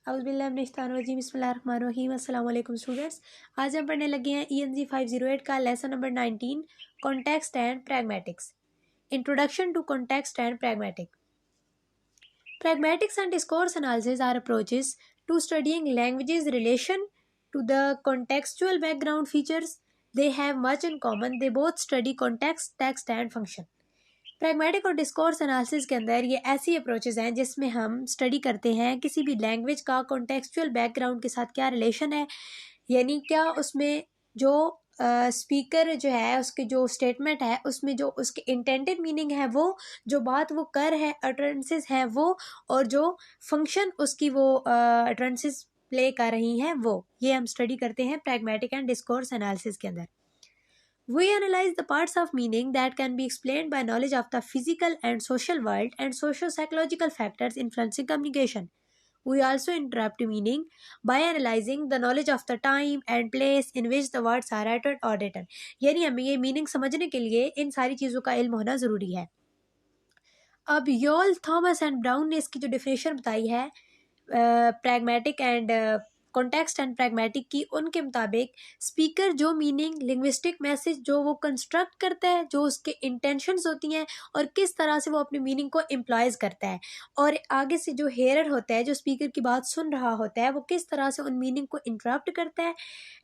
औज़ुबिल्लाहिमिनश्शैतानिर्रजीम बिस्मिल्लाहिर्रहमानिर्रहीम। अस्सलाम वालेकुम स्टूडेंट्स, आज हम पढ़ने लगे हैं ENG 508 का lesson number 19 context and pragmatics. Introduction to context and pragmatics and discourse analysis are approaches to studying languages relation to the contextual background features. They have much in common, they both study context, text and function. Pragmatic और discourse analysis के अंदर ये ऐसी approaches हैं जिसमें हम study करते हैं किसी भी लैंग्वेज का कॉन्टेक्सचुअल बैकग्राउंड के साथ क्या रिलेशन है, यानी क्या उसमें जो स्पीकर जो है उसके जो स्टेटमेंट है उसमें जो उसके इंटेंडेड मीनिंग है वो, जो बात वो कर है अटरेंसेस है वो, और जो फंक्शन उसकी वो अटरेंसेस प्ले कर रही हैं वो, ये हम स्टडी करते हैं प्रैग्मेटिक एंड डिस्कोर्स एनालिसिस के अंदर। We analyze the parts of meaning that can be explained by knowledge of the physical and social world and socio-psychological factors influencing communication. We also interpret meaning by analyzing the knowledge of the time and place in which the words are uttered or written. यानी हमें ये meaning समझने के लिए इन सारी चीज़ों का इल्म होना ज़रूरी है। अब योल, थॉमस एंड ब्राउन ने इसकी जो डिफिनेशन बताई है pragmatic and context and pragmatic की, उनके मुताबिक स्पीकर जो मीनिंग लिंग्विस्टिक मैसेज जो वो कंस्ट्रक्ट करता है, जो उसके इंटेंशंस होती हैं और किस तरह से वो अपनी मीनिंग को एम्प्लॉयज करता है, और आगे से जो हेयर होता है जो स्पीकर की बात सुन रहा होता है वो किस तरह से उन मीनिंग को इंटरप्ट करता है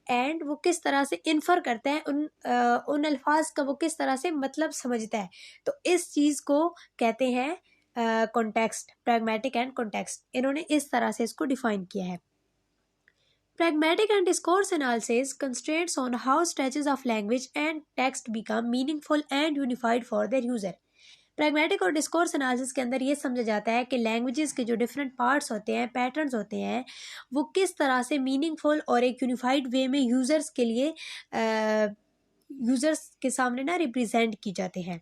एंड वो किस तरह से इन्फर करता है उन अल्फाज का, वो किस तरह से मतलब समझता है। तो इस चीज़ को कहते हैं कॉन्टेक्स्ट, प्रैग्मेटिक एंड कॉन्टेक्स्ट। इन्होंने इस तरह से इसको डिफाइन किया है। Pragmatic and discourse analysis concentrates on how stretches of language and text become meaningful and unified for their user. Pragmatic और discourse analysis के अंदर ये समझा जाता है कि लैंग्वेजेस के जो डिफरेंट पार्ट्स होते हैं, पैटर्न्स होते हैं, वो किस तरह से मीनिंगफुल और एक यूनिफाइड वे में यूज़र्स के लिए यूज़र्स के सामने ना रिप्रेजेंट की जाते हैं।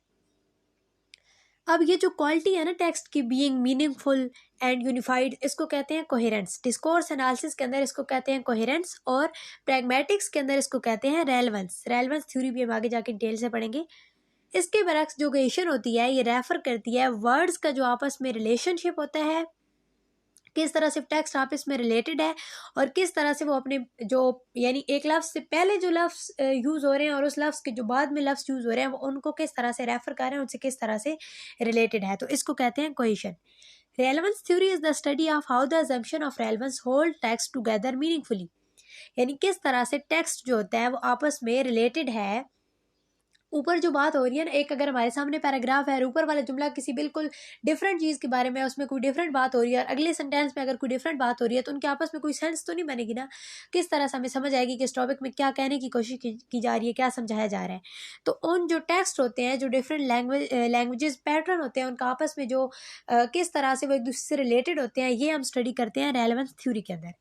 अब ये जो क्वालिटी है ना टेक्स्ट की, बीइंग मीनिंगफुल एंड यूनिफाइड, इसको कहते हैं कोहेरेंस। डिस्कोर्स एनालिसिस के अंदर इसको कहते हैं कोहेरेंस और प्रैग्मेटिक्स के अंदर इसको कहते हैं रेलेवेंस। रेलेवेंस थ्योरी भी हम आगे जाके डिटेल से पढ़ेंगे। इसके बरक्स जो क्वेश्चन होती है ये रेफर करती है वर्ड्स का जो आपस में रिलेशनशिप होता है, किस तरह से टेक्स्ट आपस में रिलेटेड है और किस तरह से वो अपने जो यानी एक लफ्ज़ से पहले जो लफ्ज़ यूज़ हो रहे हैं और उस लफ्ज़ के जो बाद में लफ्ज़ यूज़ हो रहे हैं वो उनको किस तरह से रेफर कर रहे हैं, उनसे किस तरह से रिलेटेड है, तो इसको कहते हैं cohesion. Relevance theory is the study of how the assumption of relevance hold text together meaningfully, यानी किस तरह से टेक्स्ट जो होता है वो आपस में रिलेटेड है। ऊपर जो बात हो रही है ना, एक अगर हमारे सामने पैराग्राफ है और ऊपर वाला जुमला किसी बिल्कुल डिफरेंट चीज़ के बारे में है, उसमें कोई डिफरेंट बात हो रही है और अगले सेंटेंस में अगर कोई डिफरेंट बात हो रही है तो उनके आपस में कोई सेंस तो नहीं बनेगी ना। किस तरह से हमें समझ आएगी कि इस टॉपिक में क्या कहने की कोशिश की जा रही है, क्या समझाया जा रहा है। तो उन जो टेक्स्ट होते हैं, जो डिफरेंट लैंग्वेजेस पैटर्न होते हैं, उनका आपस में जो किस तरह से वो एक दूसरे से रिलेटेड होते हैं, ये हम स्टडी करते हैं रेलेवेंस थ्योरी के अंदर।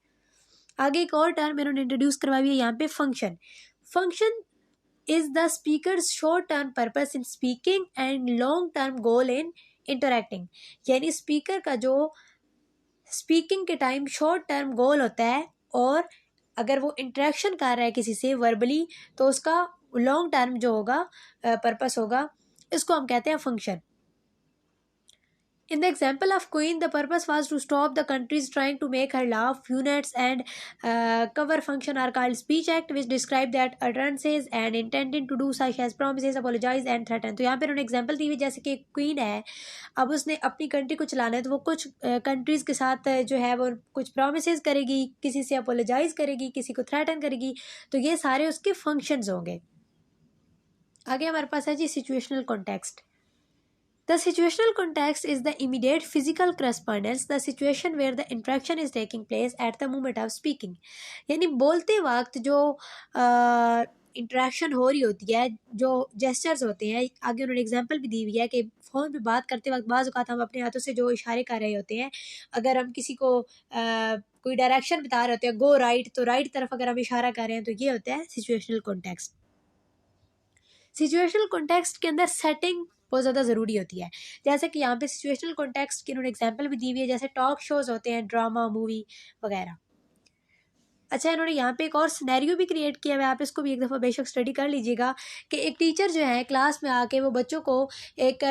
आगे एक और टर्म इन्होंने इंट्रोड्यूस करवाई है यहाँ पे, function. Function is the speaker's short term purpose in speaking and long term goal in interacting, यानी स्पीकर का जो स्पीकिंग के टाइम शॉर्ट टर्म गोल होता है और अगर वो इंटरेक्शन कर रहा है किसी से वर्बली तो उसका लॉन्ग टर्म जो होगा पर्पस होगा, इसको हम कहते हैं function. In the example of Queen, the purpose was to stop the countries trying to make her laugh. Units and cover function are called speech act, which describe that utterances and intending to do such as promises, apologize and threaten. तो यहाँ पे उन्होंने example दी हुई, जैसे कि queen है, अब उसने अपनी कंट्री को चलाना है तो वो कुछ कंट्रीज़ के साथ जो है वो कुछ प्रोमिस करेगी, किसी से अपोलोजाइज करेगी, किसी को थ्रेटन करेगी, तो ये सारे उसके फंक्शंस होंगे। आगे हमारे पास है जी situational context. The situational context is the immediate physical correspondence, the situation where the interaction is taking place at the moment of speaking. यानी बोलते वक्त जो इंटरेक्शन हो रही होती है, जो जेस्चर्स होते हैं, आगे उन्होंने एग्जांपल भी दी हुई है कि फ़ोन पे बात करते वक्त बाज़ औक़ात हम अपने हाथों से जो इशारे कर रहे होते हैं, अगर हम किसी को कोई डायरेक्शन बता रहे होते हैं, गो राइट, तो राइट तरफ अगर हम इशारा कर रहे हैं तो ये होता है सिचुएशनल कॉन्टेक्स्ट। सिचुएशनल कॉन्टेक्स्ट के अंदर सेटिंग बहुत ज़्यादा ज़रूरी होती है, जैसे कि यहाँ पे सिचुएशनल कॉन्टेक्स्ट की उन्होंने एग्जांपल भी दी हुई है, जैसे टॉक शोज़ होते हैं, ड्रामा, मूवी वगैरह। अच्छा, इन्होंने यहाँ पे एक और सिनेरियो भी क्रिएट किया है, आप इसको भी एक दफ़ा बेशक स्टडी कर लीजिएगा कि एक टीचर जो है क्लास में आके वो बच्चों को एक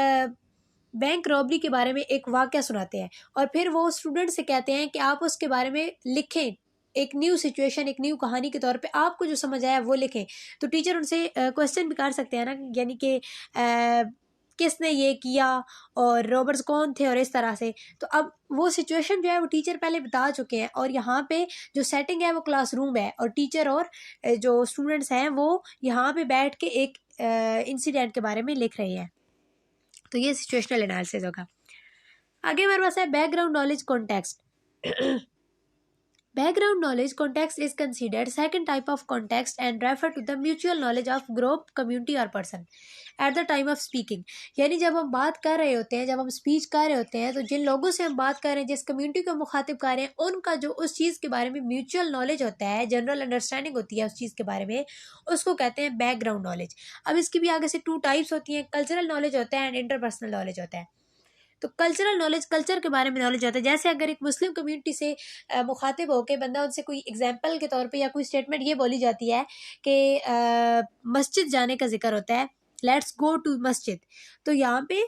बैंक रॉबरी के बारे में एक वाकया सुनाते हैं और फिर वो स्टूडेंट से कहते हैं कि आप उसके बारे में लिखें, एक न्यू सिचुएशन, एक न्यू कहानी के तौर पे आपको जो समझ आया वो लिखें। तो टीचर उनसे क्वेश्चन भी कर सकते हैं ना, यानी कि किसने ये किया और रॉबर्स कौन थे और इस तरह से। तो अब वो सिचुएशन जो है वो टीचर पहले बता चुके हैं और यहाँ पे जो सेटिंग है वो क्लासरूम है और टीचर और जो स्टूडेंट्स हैं वो यहाँ पे बैठ के एक इंसिडेंट के बारे में लिख रहे हैं। तो ये सिचुएशनल एनालिसिस होगा। आगे हमारे पास है background knowledge context. Background knowledge context is considered second type of context and refer to the mutual knowledge of group, community or person at the time of speaking। यानी जब हम बात कर रहे होते हैं, जब हम स्पीच कर रहे होते हैं, तो जिन लोगों से हम बात कर रहे हैं, जिस कम्युनिटी को मुखातिब कर रहे हैं, उनका जो उस चीज़ के बारे में म्यूचुअल नॉलेज होता है, जनरल अंडरस्टैंडिंग होती है उस चीज़ के बारे में, उसको कहते हैं बैकग्राउंड नॉलेज। अब इसकी भी आगे से 2 टाइप्स होती हैं, कल्चरल नॉलेज होता है एंड इंटरपर्सनल नॉलेज होता है। तो कल्चरल नॉलेज, कल्चर के बारे में नॉलेज होता है। जैसे अगर एक मुस्लिम कम्युनिटी से मुखातिब होकर बंदा उनसे कोई एग्जांपल के तौर पे या कोई स्टेटमेंट ये बोली जाती है कि मस्जिद जाने का जिक्र होता है, लेट्स गो टू मस्जिद, तो यहाँ पे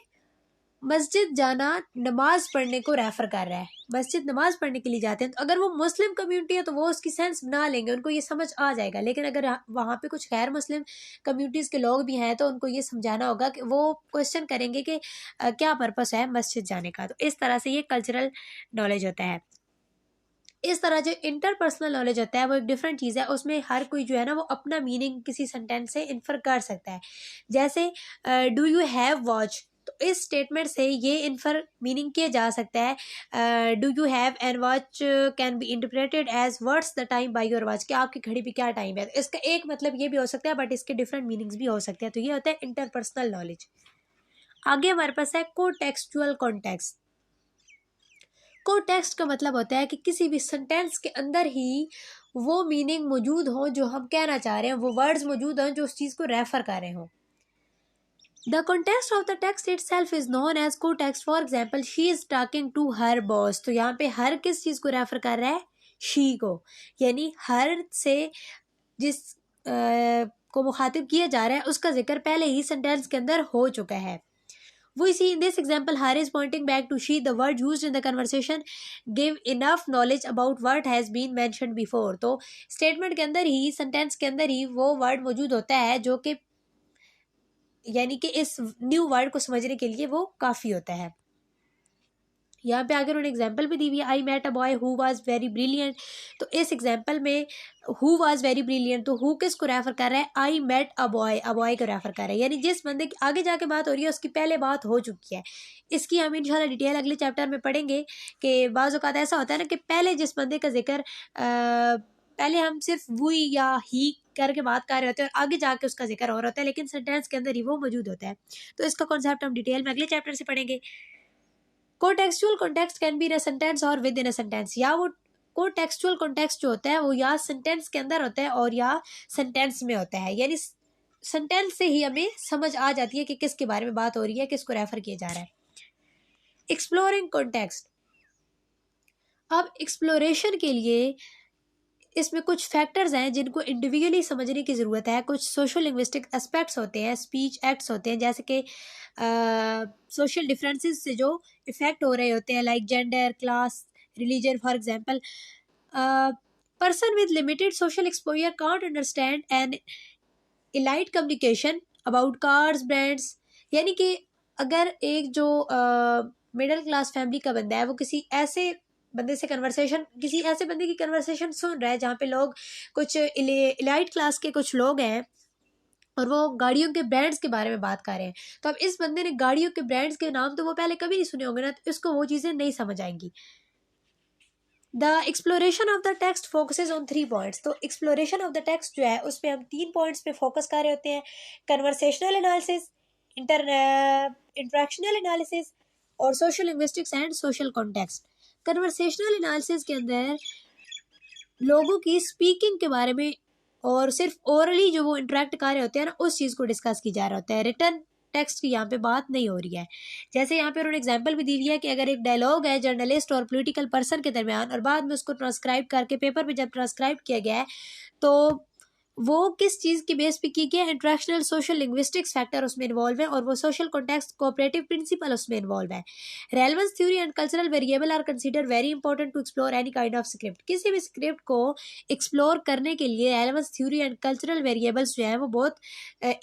मस्जिद जाना नमाज पढ़ने को रेफर कर रहा है, मस्जिद नमाज पढ़ने के लिए जाते हैं। तो अगर वो मुस्लिम कम्युनिटी है तो वो उसकी सेंस बना लेंगे, उनको ये समझ आ जाएगा। लेकिन अगर वहाँ पे कुछ गैर मुस्लिम कम्युनिटीज़ के लोग भी हैं तो उनको ये समझाना होगा कि वो क्वेश्चन करेंगे कि क्या पर्पस है मस्जिद जाने का। तो इस तरह से ये कल्चरल नॉलेज होता है। इस तरह जो इंटरपर्सनल नॉलेज होता है वो एक डिफरेंट चीज़ है, उसमें हर कोई जो है ना वो अपना मीनिंग किसी सेंटेंस से इन्फर कर सकता है। जैसे डू यू हैव वॉच, तो इस स्टेटमेंट से ये इन्फर मीनिंग किया जा सकता है do you have and watch can be interpreted as what's the time by your watch, कि आपकी घड़ी पे क्या टाइम है। तो इसका एक मतलब ये भी हो सकता है बट इसके डिफरेंट मीनिंग्स भी हो सकते हैं। तो ये होता है इंटरपर्सनल नॉलेज। आगे हमारे पास है कोटेक्सचुअल कॉन्टेक्स्ट। कोटेक्स्ट का मतलब होता है कि किसी भी सेंटेंस के अंदर ही वो मीनिंग मौजूद हो जो हम कहना चाह रहे हैं, वो वर्ड्स मौजूद हों जो उस चीज़ को रेफर कर रहे हों। The context of the text itself is known as co-text. For example, she is talking to her boss. तो यहाँ पे हर किस चीज़ को रेफर कर रहा है, she को, यानी हर से जिस को मुखातिब किया जा रहा है उसका जिक्र पहले ही सेंटेंस के अंदर हो चुका है। We see in this example her is pointing back to she. The word used in the conversation give enough knowledge about what has been mentioned before. तो स्टेटमेंट के अंदर ही, सेंटेंस के अंदर ही वो वर्ड मौजूद होता है जो कि यानी कि इस न्यू वर्ड को समझने के लिए वो काफ़ी होता है। यहाँ पे आगे उन्होंने एग्जाम्पल भी दी हुई है, I met a boy who was very brilliant. तो इस एग्जाम्पल में हु वाज वेरी ब्रिलियंट, तो हु किस को रेफर कर रहा है, आई मेट अ बॉय को रेफर कर रहा है, यानी जिस बंदे की आगे जाके बात हो रही है उसकी पहले बात हो चुकी है। इसकी हम इंशाल्लाह डिटेल अगले चैप्टर में पढ़ेंगे कि बाज़ औक़ात ऐसा होता है ना कि पहले जिस बंदे का जिक्र पहले हम सिर्फ वही या ही करके बात कर रहे होते हैं और आगे जाके उसका जिक्र हो रहा होता है, लेकिन सेंटेंस के अंदर ही वो मौजूद होता है। तो इसका कॉन्सेप्ट हम डिटेल में अगले चैप्टर से पढ़ेंगे। Cotextual context can be in a sentence और विद इन अ सेंटेंस, या वो कोटेक्सचुअल कॉन्टेक्स्ट जो होता है वो या सेंटेंस के अंदर होता है और या सेंटेंस में होता है, यानी सेंटेंस से ही हमें समझ आ जाती है कि किसके बारे में बात हो रही है, किसको रेफर किया जा रहा है। Exploring context. अब एक्सप्लोरेशन के लिए इसमें कुछ फैक्टर्स हैं जिनको इंडिविजुअली समझने की ज़रूरत है। कुछ सोशल लिंग्विस्टिक एस्पेक्ट्स होते हैं, स्पीच एक्ट्स होते हैं, जैसे कि सोशल डिफरेंसेस से जो इफ़ेक्ट हो रहे होते हैं, like gender, class, religion. For example, person with limited social exposure can't understand and elite communication about cars, brands. यानी कि अगर एक जो मिडिल क्लास फैमिली का बंदा है वो किसी ऐसे बंदे से कन्वर्सेशन, किसी ऐसे बंदे की कन्वर्सेशन सुन रहा है जहाँ पे लोग कुछ इलाइट क्लास के कुछ लोग हैं और वो गाड़ियों के ब्रांड्स के बारे में बात कर रहे हैं, तो अब इस बंदे ने गाड़ियों के ब्रांड्स के नाम तो वो पहले कभी नहीं सुने होंगे ना, तो इसको वो चीज़ें नहीं समझ आएंगी। The exploration of the text focuses on 3 points. तो एक्सप्लोरेशन ऑफ द टेक्स्ट जो है उस पर हम 3 पॉइंट्स पे फोकस कर रहे होते हैं, कन्वर्सेशनल एनालिसिस, इंटरेक्शनल एनालिसिस और social linguistics and social context. Conversational analysis के अंदर लोगों की स्पीकिंग के बारे में और सिर्फ ओरली जो वो इंटरेक्ट कर रहे होते हैं ना उस चीज़ को डिस्कस की जा रहा होता है, रिटर्न टेक्स्ट की यहाँ पे बात नहीं हो रही है। जैसे यहाँ पे उन्होंने एग्जांपल भी दी हुई है कि अगर एक डायलॉग है जर्नलिस्ट और पॉलिटिकल पर्सन के दरमियान और बाद में उसको ट्रांसक्राइब करके पेपर पे जब ट्रांसक्राइब किया गया है तो वो किस चीज़ की बेस पे की गया, इंटरेक्शनल सोशल लिंग्विस्टिक्स फैक्टर उसमें इन्वॉल्व है, और वो सोशल कॉन्टेक्स्ट कोऑपरेटिव प्रिंसिपल उसमें इन्वॉल्व है। Relevance theory and cultural variable are consider very important to explore any kind of script. किसी भी स्क्रिप्ट को एक्सप्लोर करने के लिए relevance theory and cultural variables जो है वो बहुत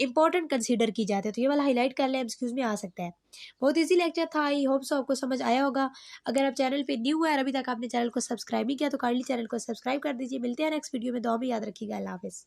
इंपॉर्टेंट कंसीडर की जाते हैं। तो ये वाला हाईलाइट कर लें, एमसीक्यूज में आ सकता है। बहुत ईजी लेक्चर था, आई होप सो आपको समझ आया होगा। अगर आप चैनल पे न्यू है और अभी तक आपने चैनल को सब्सक्राइब नहीं किया तो काइंडली चैनल को सब्सक्राइब कर दीजिए। मिलते हैं नेक्स्ट वीडियो में, दुआ में याद रखिएगा। अल्लाह हाफिज़।